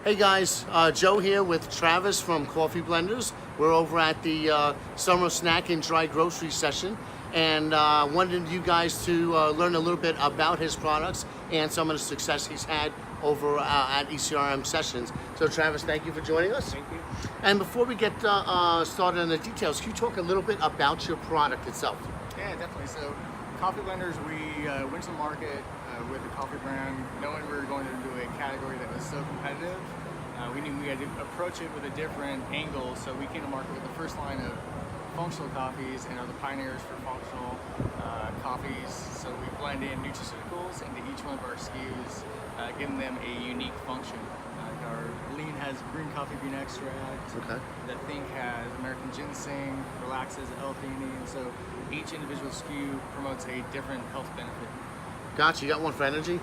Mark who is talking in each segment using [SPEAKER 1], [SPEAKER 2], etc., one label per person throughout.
[SPEAKER 1] Hey guys, Joe here with Travis from Coffee Blenders. We're over at the summer snack and dry grocery session, and wanted you guys to learn a little bit about his products and some of the success he's had over at ECRM sessions. So Travis, thank you for joining us.
[SPEAKER 2] Thank you.
[SPEAKER 1] And before we get started on the details, can you talk a little bit about your product itself?
[SPEAKER 2] Yeah, definitely. So, Coffee Blenders, we went to the market with the coffee brand, knowing we were going into a category that was so competitive. We knew we had to approach it with a different angle, so we came to market with the first line of functional coffees and are the pioneers for functional coffees. So we blend in nutraceuticals into each one of our SKUs, giving them a unique function. Our lean has green coffee bean extract.
[SPEAKER 1] Okay.
[SPEAKER 2] The Think has American ginseng, relaxes L-theanine. So each individual SKU promotes a different health benefit.
[SPEAKER 1] Gotcha. You got one for energy?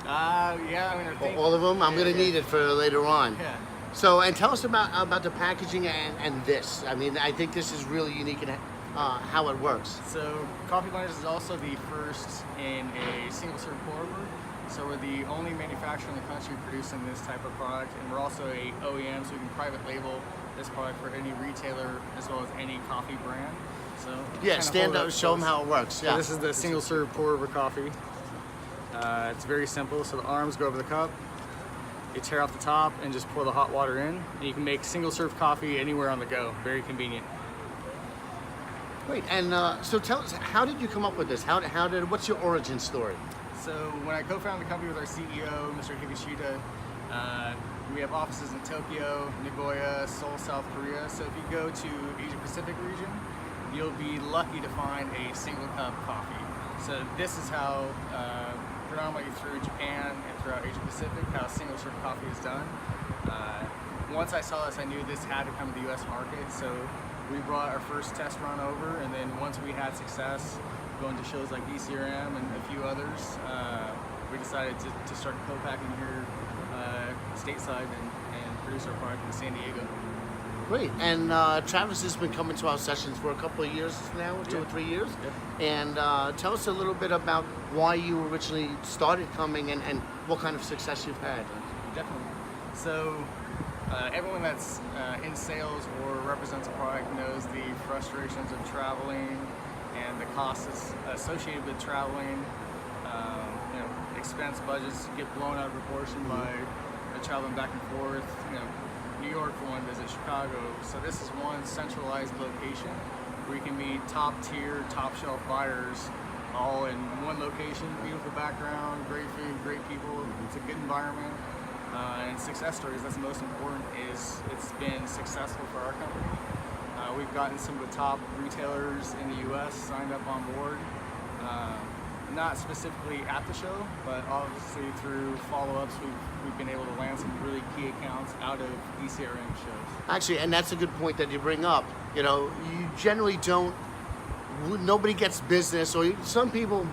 [SPEAKER 2] Yeah, I mean, I think
[SPEAKER 1] All of them? I'm going to need it for later on.
[SPEAKER 2] Yeah.
[SPEAKER 1] So, and tell us about the packaging and this. I mean, I think this is really unique in how it works.
[SPEAKER 2] So Coffee Blenders is also the first in a single serve pour over. So we're the only manufacturer in the country producing this type of product, and we're also a OEM, so we can private label this product for any retailer as well as any coffee brand. So
[SPEAKER 1] Yeah, stand up, show them how it works.
[SPEAKER 2] So
[SPEAKER 1] Yeah.
[SPEAKER 2] this is the single serve pour over coffee. It's very simple. So the arms go over the cup. You tear off the top and just pour the hot water in, and you can make single serve coffee anywhere on the go. Very convenient.
[SPEAKER 1] Great. And so tell us, how did you come up with this? What's your origin story?
[SPEAKER 2] So when I co-founded the company with our CEO, Mr. Higashida, we have offices in Tokyo, Nagoya, Seoul, South Korea. So if you go to Asia Pacific region, you'll be lucky to find a single cup coffee. So this is how, predominantly through Japan and throughout Asia Pacific, how single serve coffee is done. Once I saw this, I knew this had to come to the US market. So we brought our first test run over, and then once we had success, going to shows like ECRM and a few others, we decided to start co-packing here stateside and produce our product in San Diego.
[SPEAKER 1] Great. And Travis has been coming to our sessions for a couple of years now, 2 or 3 years.
[SPEAKER 2] Yep.
[SPEAKER 1] And tell us a little bit about why you originally started coming and what kind of success you've had.
[SPEAKER 2] Definitely. So everyone that's in sales or represents a product knows the frustrations of traveling and the costs associated with traveling. Expense budgets get blown out of proportion by traveling back and forth. New York for one, visit Chicago. So this is one centralized location where you can meet top tier, top shelf buyers all in one location. Beautiful background, great food, great people. It's a good environment. And success stories, that's the most important, is it's been successful for our company. We've gotten some of the top retailers in the US signed up on board. Not specifically at the show, but obviously through follow-ups, we've been able to land some really key accounts out of ECRM shows.
[SPEAKER 1] Actually, and that's a good point that you bring up. You generally nobody gets business, or some people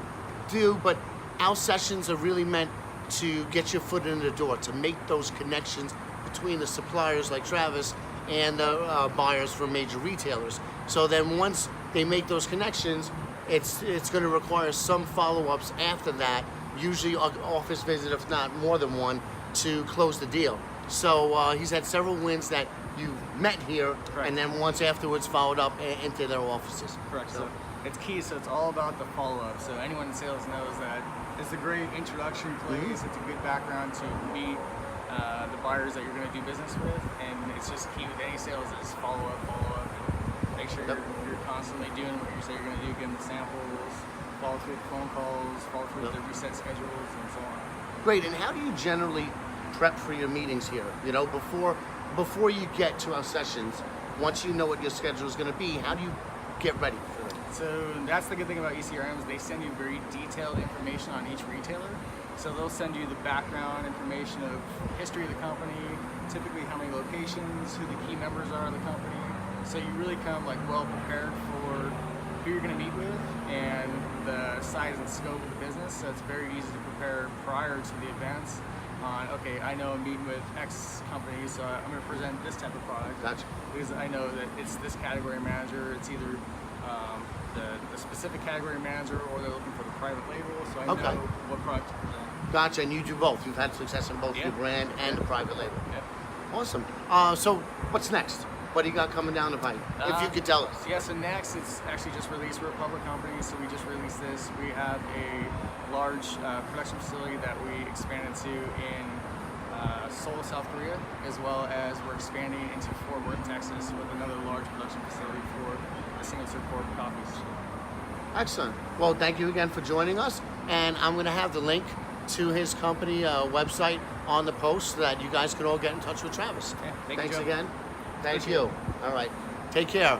[SPEAKER 1] do, but our sessions are really meant to get your foot in the door, to make those connections between the suppliers like Travis and the buyers from major retailers. So then once they make those connections, it's going to require some follow-ups after that, usually an office visit, if not more than one, to close the deal. So he's had several wins that you met here,
[SPEAKER 2] Correct.
[SPEAKER 1] and then once afterwards followed up into their offices.
[SPEAKER 2] Correct. So it's key. So it's all about the follow-up. So anyone in sales knows that it's a great introductory place. It's a good background to meet the buyers that you're going to do business with, and it's just key with any sales is follow-up, and make sure you're constantly doing what you say you're going to do, give them the samples, follow through with phone calls, follow through with the reset schedules, and so on.
[SPEAKER 1] Great. And how do you generally prep for your meetings here? Before you get to our sessions, once you know what your schedule is going to be, how do you get ready for it?
[SPEAKER 2] So that's the good thing about ECRMs. They send you very detailed information on each retailer. So they'll send you the background information of history of the company, typically how many locations, who the key members are of the company. So you really come well prepared for who you're going to meet with and the size and scope of the business. So it's very easy to prepare prior to the events on, okay, I know I'm meeting with X company, so I'm going to present this type of product.
[SPEAKER 1] Gotcha.
[SPEAKER 2] Because I know that it's this category manager, it's either the specific category manager, or they're looking for the private label, so I know what product to present.
[SPEAKER 1] Gotcha, and you do both. You've had success in both
[SPEAKER 2] Yeah.
[SPEAKER 1] your brand and the private label.
[SPEAKER 2] Yep.
[SPEAKER 1] Awesome. So what's next? What do you got coming down the pipe? If you could tell us.
[SPEAKER 2] Yeah, so next, it's actually just released. We're a public company, so we just released this. We have a large production facility that we expanded to in Seoul, South Korea, as well as we're expanding into Fort Worth, Texas, with another large production facility for the single-serve pour coffees.
[SPEAKER 1] Excellent. Well, thank you again for joining us. And I'm going to have the link to his company website on the post so that you guys can all get in touch with Travis.
[SPEAKER 2] Yeah, thank you,
[SPEAKER 1] Thanks
[SPEAKER 2] Joe.
[SPEAKER 1] again. Thank
[SPEAKER 2] Appreciate
[SPEAKER 1] you. All right. Take care.